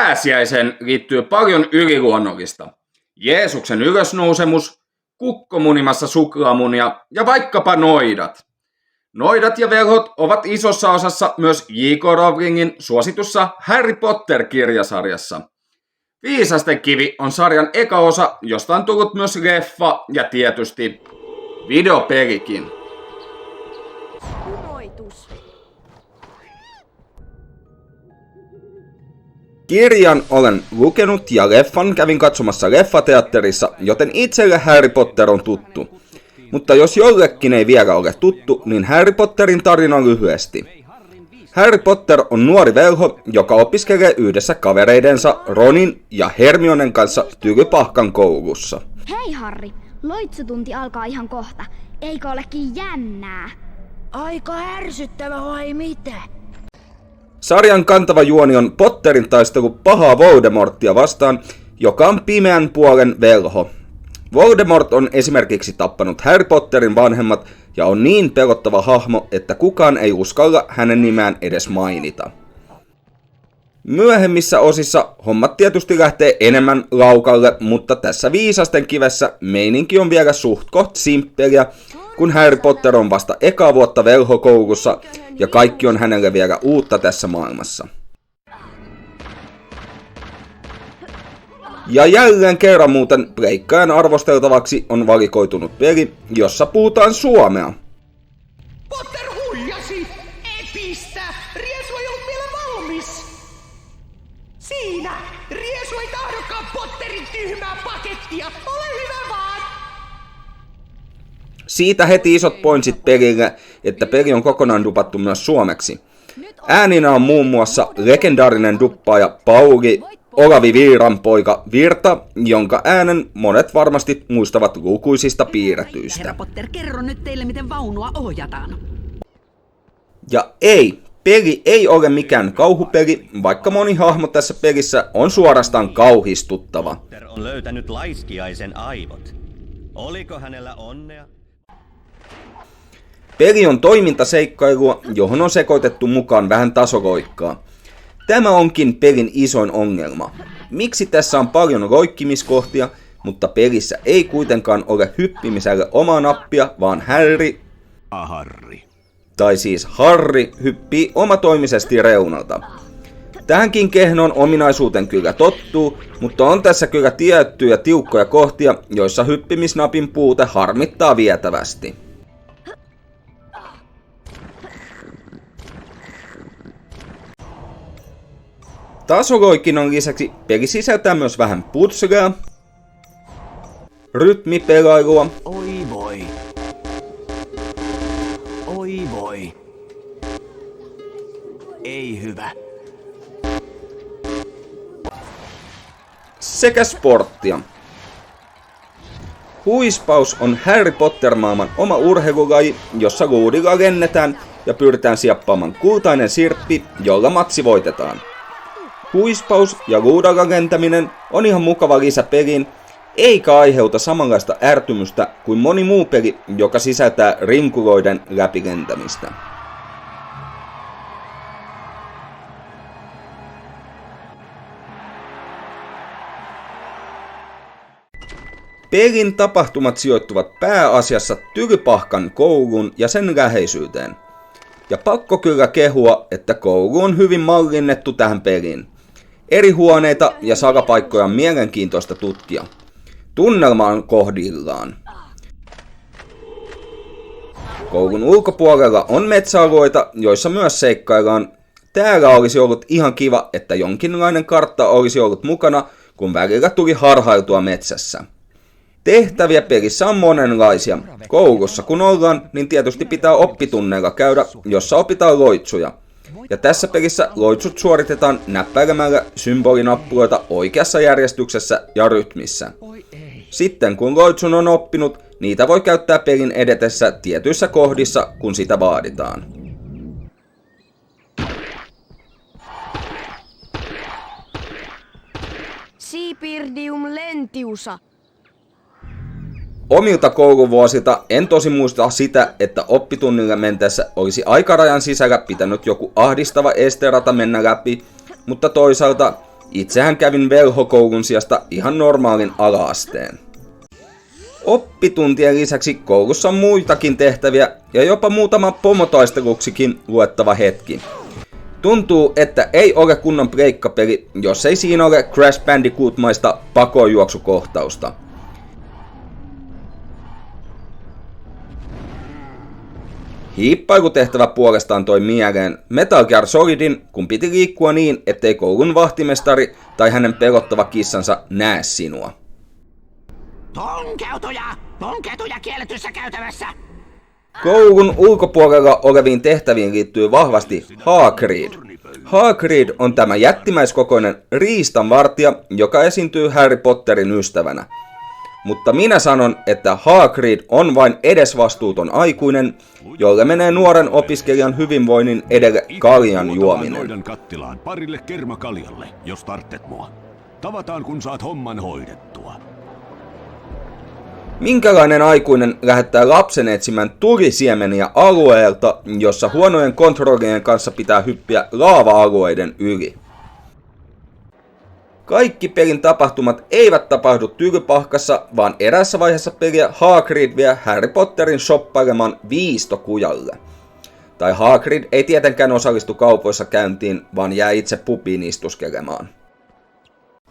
pääsiäiseen liittyy paljon yliluonnollista. Jeesuksen ylösnousemus, kukko munimassa suklaamunia ja vaikkapa noidat. Noidat ja velhot ovat isossa osassa myös J.K. Rowlingin suositussa Harry Potter-kirjasarjassa. Viisasten kivi on sarjan eka osa, josta on tullut myös leffa ja tietysti videopelikin. Kirjan olen lukenut ja leffan kävin katsomassa leffateatterissa, joten itselle Harry Potter on tuttu. Mutta jos jollekin ei vielä ole tuttu, niin Harry Potterin tarina lyhyesti. Harry Potter on nuori velho, joka opiskelee yhdessä kavereidensa Ronin ja Hermionen kanssa Tylypahkan koulussa. Hei Harry, loitsutunti alkaa ihan kohta. Eikö olekin jännää? Aika ärsyttävä vai mitä? Sarjan kantava juoni on Potterin taistelu pahaa Voldemorttia vastaan, joka on pimeän puolen velho. Voldemort on esimerkiksi tappanut Harry Potterin vanhemmat ja on niin pelottava hahmo, että kukaan ei uskalla hänen nimeään edes mainita. Myöhemmissä osissa hommat tietysti lähtee enemmän laukalle, mutta tässä Viisasten kivessä meininki on vielä suht koht simppeliä, kun Harry Potter on vasta ekaa vuotta velhokoulussa ja kaikki on hänelle vielä uutta tässä maailmassa. Ja jälleen kerran muuten pleikkaajan arvosteltavaksi on valikoitunut peli, jossa puhutaan suomea. Potter huijasi! Epistä! Riesu ei ollut vielä valmis! Siinä! Riesu ei tahdokaan Potterin tyhmää pakettia! Ole hyvä vaan! Siitä heti isot pointsit pelille, että peli on kokonaan dupattu myös suomeksi. Ääninä on muun muassa legendaarinen duppaaja Pauli Olavi Viiran poika Virta, jonka äänen monet varmasti muistavat lukuisista piirretyistä. Herra Potter, kerro nyt teille, miten vaunua ohjataan. Ja ei, peli ei ole mikään kauhupeli, vaikka moni hahmo tässä pelissä on suorastaan kauhistuttava. Potter on löytänyt laiskiaisen aivot. Oliko hänellä onnea? Peli on toimintaseikkailua, johon on sekoitettu mukaan vähän tasoloikkaa. Tämä onkin pelin isoin ongelma. Miksi tässä on paljon loikkimiskohtia, mutta pelissä ei kuitenkaan ole hyppimiselle omaa nappia, vaan Harry hyppii omatoimisesti reunalta. Tähänkin kehnon ominaisuuteen kyllä tottuu, mutta on tässä kyllä tiettyjä tiukkoja kohtia, joissa hyppimisnapin puute harmittaa vietävästi. Tasoloikinnon lisäksi peli sisältää myös vähän puzzlea, rytmipelailua Oi voi. Oi voi. Ei hyvä. sekä sporttia. Huispaus on Harry Potter-maailman oma urheilulaji, jossa luudilla lennetään ja pyritään sieppaamaan kultainen sirppi, jolla matsi voitetaan. Huispaus ja luudalla lentäminen on ihan mukava lisä peliin, eikä aiheuta samanlaista ärtymystä kuin moni muu peli, joka sisältää rinkuloiden läpilentämistä. Pelin tapahtumat sijoittuvat pääasiassa Tylypahkan kouluun ja sen läheisyyteen. Ja pakko kyllä kehua, että koulu on hyvin mallinnettu tähän peliin. Eri huoneita ja salapaikkoja on mielenkiintoista tutkia. Tunnelma on kohdillaan. Koulun ulkopuolella on metsäalueita, joissa myös seikkaillaan. Täällä olisi ollut ihan kiva, että jonkinlainen kartta olisi ollut mukana, kun välillä tuli harhailtua metsässä. Tehtäviä pelissä on monenlaisia. Koulussa kun ollaan, niin tietysti pitää oppitunneilla käydä, jossa opitaan loitsuja. Ja tässä pelissä loitsut suoritetaan näppäilemällä symbolinappuloita oikeassa järjestyksessä ja rytmissä. Sitten kun loitsun on oppinut, niitä voi käyttää pelin edetessä tietyissä kohdissa, kun sitä vaaditaan. Sipirdium lentiusa. Omilta kouluvuosilta en tosi muista sitä, että oppitunnille mentäessä olisi aikarajan sisällä pitänyt joku ahdistava esterata mennä läpi, mutta toisaalta Itsehän kävin velhokoulun sijasta ihan normaalin ala-asteen. Oppituntien lisäksi koulussa on muitakin tehtäviä ja jopa muutama pomotaisteluksikin luettava hetki. Tuntuu, että ei ole kunnon pleikkapeli, jos ei siinä ole Crash Bandicoot-maista pakojuoksukohtausta. Hiippailutehtävä puolestaan toi mieleen Metal Gear Solidin, kun piti liikkua niin, ettei koulun vahtimestari tai hänen pelottava kissansa näe sinua. Tunkeutuja kielletyssä käytävässä! Koulun ulkopuolella oleviin tehtäviin liittyy vahvasti Hagrid. Hagrid on tämä jättimäiskokoinen riistanvartija, joka esiintyy Harry Potterin ystävänä. Mutta minä sanon, että Hagrid on vain edesvastuuton aikuinen, jolle menee nuoren opiskelijan hyvinvoinnin edelle kaljan juominen. Kattilaan parille kermakaljalle, jos tarttet mua. Tavataan, kun saat homman hoidettua. Minkälainen aikuinen lähettää lapsen etsimään tulisiemeniä alueelta, jossa huonojen kontrollien kanssa pitää hyppiä laava-alueiden yli? Kaikki pelin tapahtumat eivät tapahdu Tylypahkassa, vaan erässä vaiheessa peliä Hagrid vie Harry Potterin shoppailemaan Viistokujalle. Tai Hagrid ei tietenkään osallistu kaupoissa käyntiin, vaan jää itse pubiin istuskelemaan.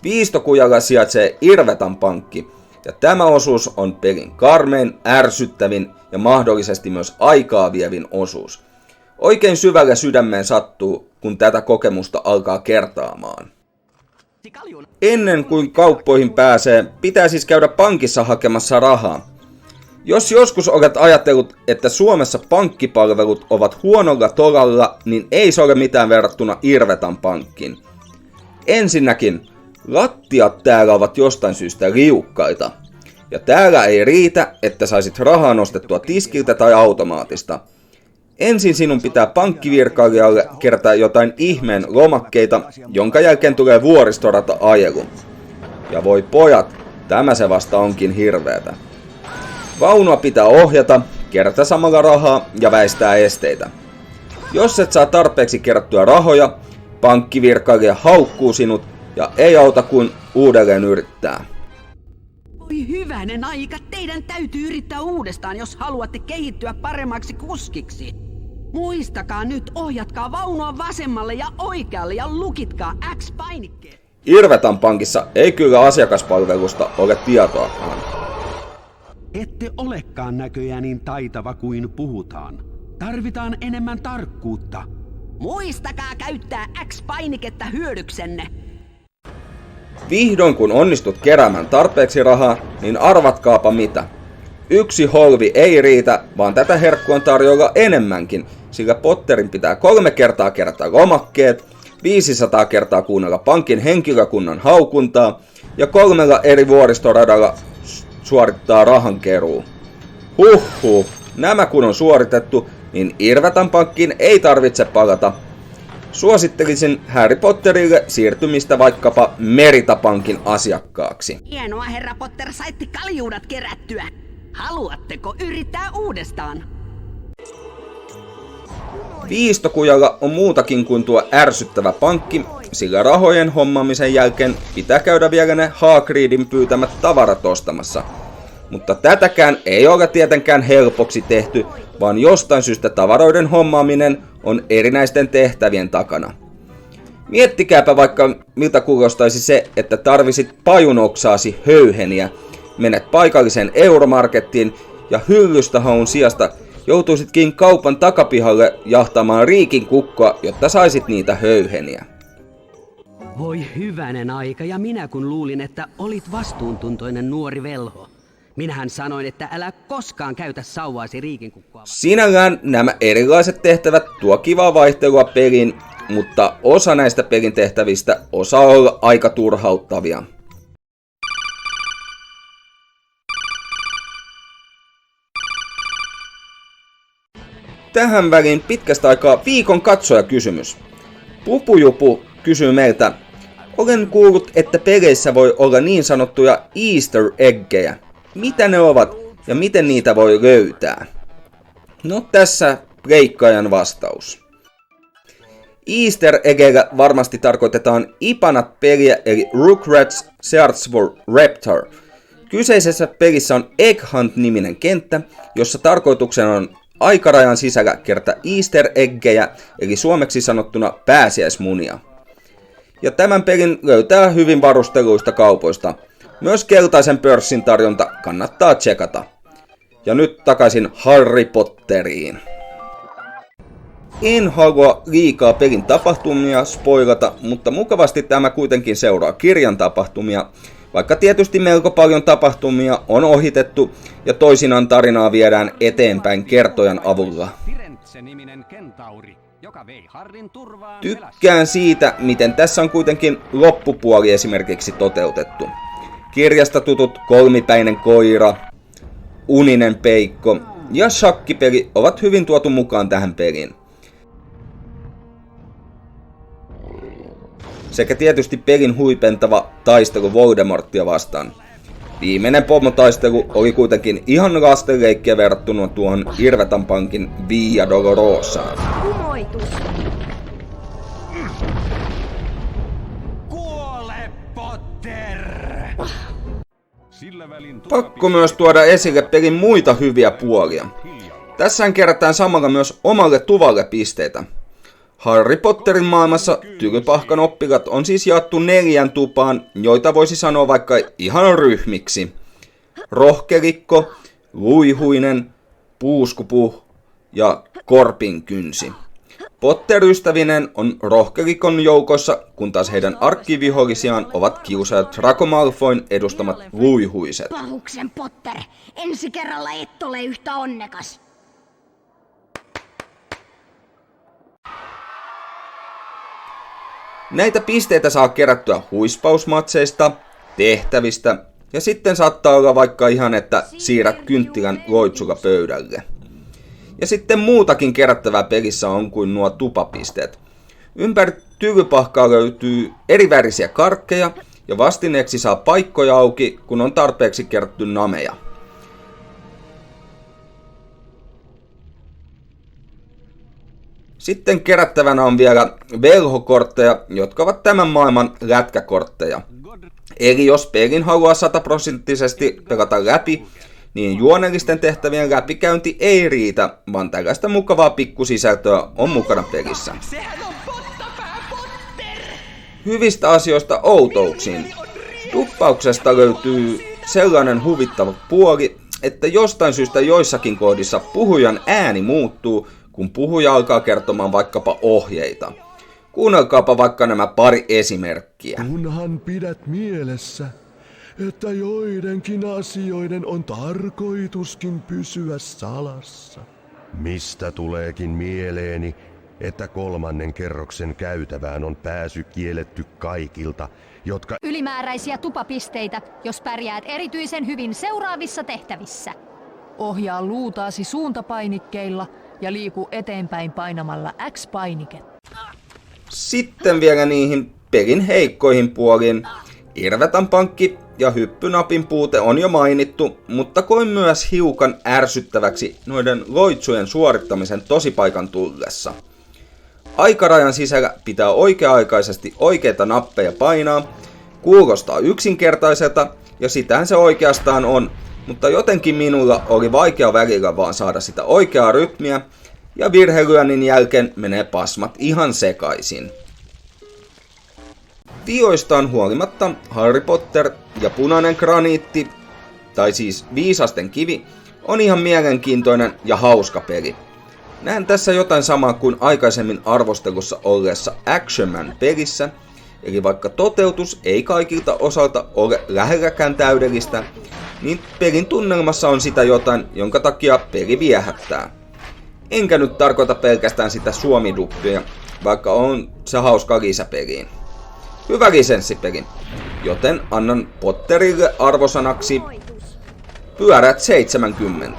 Viistokujalla sijaitsee Irvetan pankki, ja tämä osuus on pelin karmein, ärsyttävin ja mahdollisesti myös aikaa vievin osuus. Oikein syvälle sydämeen sattuu, kun tätä kokemusta alkaa kertaamaan. Ennen kuin kauppoihin pääsee, pitää siis käydä pankissa hakemassa rahaa. Jos joskus olet ajatellut, että Suomessa pankkipalvelut ovat huonolla tolalla, niin ei se ole mitään verrattuna Irvetan pankkiin. Ensinnäkin, lattiat täällä ovat jostain syystä liukkaita. Ja täällä ei riitä, että saisit rahaa nostettua tiskiltä tai automaatista. Ensin sinun pitää pankkivirkailijalle kertaa jotain ihmeen lomakkeita, jonka jälkeen tulee vuoristorata-ajelu. Ja voi pojat, tämä se vasta onkin hirveetä. Vaunua pitää ohjata, kerätä samalla rahaa ja väistää esteitä. Jos et saa tarpeeksi kerättyä rahoja, pankkivirkailija haukkuu sinut ja ei auta kuin uudelleen yrittää. Oi hyvänen aika, teidän täytyy yrittää uudestaan, jos haluatte kehittyä paremmaksi kuskiksi. Muistakaa nyt, ohjatkaa vaunua vasemmalle ja oikealle ja lukitkaa X-painikkeet. Irvetan pankissa ei kyllä asiakaspalvelusta ole tietoakaan. Ette olekaan näköjään niin taitava kuin puhutaan. Tarvitaan enemmän tarkkuutta. Muistakaa käyttää X-painiketta hyödyksenne. Vihdoin kun onnistut keräämään tarpeeksi rahaa, niin arvatkaapa mitä. Yksi holvi ei riitä, vaan tätä herkkua on tarjolla enemmänkin, sillä Potterin pitää 3 kertaa kerätä lomakkeet, 500 kertaa kuunnella pankin henkilökunnan haukuntaa ja 3 eri vuoristoradalla suorittaa rahankeruu. Huhhuh, nämä kun on suoritettu, niin Irvetan pankkiin ei tarvitse palata. Suosittelisin Harry Potterille siirtymistä vaikkapa Merita-pankin asiakkaaksi. Hienoa, herra Potter, saitte kaljuudat kerättyä. Haluatteko yrittää uudestaan? Viistokujalla on muutakin kuin tuo ärsyttävä pankki, sillä rahojen hommaamisen jälkeen pitää käydä vielä ne Hagridin pyytämät tavarat ostamassa. Mutta tätäkään ei ole tietenkään helpoksi tehty, vaan jostain syystä tavaroiden hommaaminen on erinäisten tehtävien takana. Miettikääpä vaikka miltä kuulostaisi se, että tarvisit pajunoksaasi höyheniä, menet paikalliseen euromarkettiin ja hyllystä haun sijasta joutuisitkin kaupan takapihalle jahtamaan riikin kukkoa, jotta saisit niitä höyheniä. Voi hyvänen aika, ja minä kun luulin, että olit vastuuntuntoinen nuori velho. Minähän sanoin, että älä koskaan käytä sauvaasi riikinkukkoa. Sinällään nämä erilaiset tehtävät tuo kivaa vaihtelua peliin, mutta osa näistä pelin tehtävistä osaa olla aika turhauttavia. Tähän väliin pitkästä aikaa viikon katsojakysymys. Pupujupu kysyy meiltä, olen kuullut, että peleissä voi olla niin sanottuja Easter eggejä. Mitä ne ovat ja miten niitä voi löytää? No tässä pleikkaajan vastaus. Easter eggillä varmasti tarkoitetaan Ipanat-peliä eli Rugrats Search for Raptor. Kyseisessä pelissä on Egg Hunt-niminen kenttä, jossa tarkoituksena on aikarajan sisällä kerätä Easter eggejä, eli suomeksi sanottuna pääsiäismunia. Ja tämän pelin löytää hyvin varusteluista kaupoista. Myös keltaisen pörssin tarjonta kannattaa tsekata. Ja nyt takaisin Harry Potteriin. En halua liikaa pelin tapahtumia spoilata, mutta mukavasti tämä kuitenkin seuraa kirjan tapahtumia, vaikka tietysti melko paljon tapahtumia on ohitettu ja toisinaan tarinaa viedään eteenpäin kertojan avulla. Tykkään siitä, miten tässä on kuitenkin loppupuoli esimerkiksi toteutettu. Kirjasta tutut kolmipäinen koira, uninen peikko ja shakkipeli ovat hyvin tuotu mukaan tähän peliin. Sekä tietysti pelin huipentava taistelu Voldemortia vastaan. Viimeinen pomotaistelu oli kuitenkin ihan lastenleikkiä verrattuna tuohon Irvetan pankin Via Dolorosaan. Kumoitus. Kuole, Potter! Pakko myös tuoda esille pelin muita hyviä puolia. Tässähän kerätään samalla myös omalle tuvalle pisteitä. Harry Potterin maailmassa Tylypahkan oppilaat on siis jaettu 4 tupaan, joita voisi sanoa vaikka ihan ryhmiksi. Rohkelikko, luihuinen, puuskupuh ja korpinkynsi. Potter-ystävinen on rohkelikon joukossa, kun taas heidän arkkivihollisiaan ovat kiusaajat Draco Malfoyn edustamat luihuiset. Pahuksen Potter, ensi kerralla et ole yhtä onnekas. Näitä pisteitä saa kerättyä huispausmatseista, tehtävistä ja sitten saattaa olla vaikka ihan, että siirrät kynttilän loitsulla pöydälle. Ja sitten muutakin kerättävää pelissä on kuin nuo tupapisteet. Ympäri Tylypahkaa löytyy erivärisiä karkkeja ja vastineeksi saa paikkoja auki, kun on tarpeeksi kerätty nameja. Sitten kerättävänä on vielä velhokortteja, jotka ovat tämän maailman lätkäkortteja. Eli jos pelin haluaa 100% pelata läpi, niin juonellisten tehtävien läpikäynti ei riitä, vaan tällaista mukavaa pikkusisältöä on mukana pelissä. Sehän on Pottapää Potter! Hyvistä asioista outouksiin. Tuppauksesta löytyy sellainen huvittava puoli, että jostain syystä joissakin kohdissa puhujan ääni muuttuu, kun puhuja alkaa kertomaan vaikkapa ohjeita. Kuunnelkaapa vaikka nämä pari esimerkkiä. Kunhan pidät mielessä, että joidenkin asioiden on tarkoituskin pysyä salassa. Mistä tuleekin mieleeni, että 3. kerroksen käytävään on pääsy kielletty kaikilta, jotka Ylimääräisiä tupapisteitä, jos pärjäät erityisen hyvin seuraavissa tehtävissä. Ohjaa luutaasi suuntapainikkeilla ja liiku eteenpäin painamalla X-painiketta. Sitten vielä niihin pelin heikkoihin puoliin. Irvetan pankki ja hyppynapin puute on jo mainittu, mutta koin myös hiukan ärsyttäväksi noiden loitsujen suorittamisen tosipaikan tullessa. Aikarajan sisällä pitää oikea-aikaisesti oikeita nappeja painaa, kuulostaa yksinkertaiselta ja sitähän se oikeastaan on, mutta jotenkin minulla oli vaikea välillä vaan saada sitä oikeaa rytmiä ja virhelyönnin jälkeen menee pasmat ihan sekaisin. Vioistaan huolimatta Harry Potter ja punainen graniitti, tai siis viisasten kivi, on ihan mielenkiintoinen ja hauska peli. Näen tässä jotain samaa kuin aikaisemmin arvostelussa olleessa Action Man pelissä, eli vaikka toteutus ei kaikilta osalta ole lähelläkään täydellistä, niin pelin tunnelmassa on sitä jotain, jonka takia peli viehättää. Enkä nyt tarkoita pelkästään sitä suomiduppia, vaikka on se hauska lisäpeliin. Hyvä lisenssipeli, joten annan Potterille arvosanaksi pyörät 70.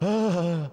Ah,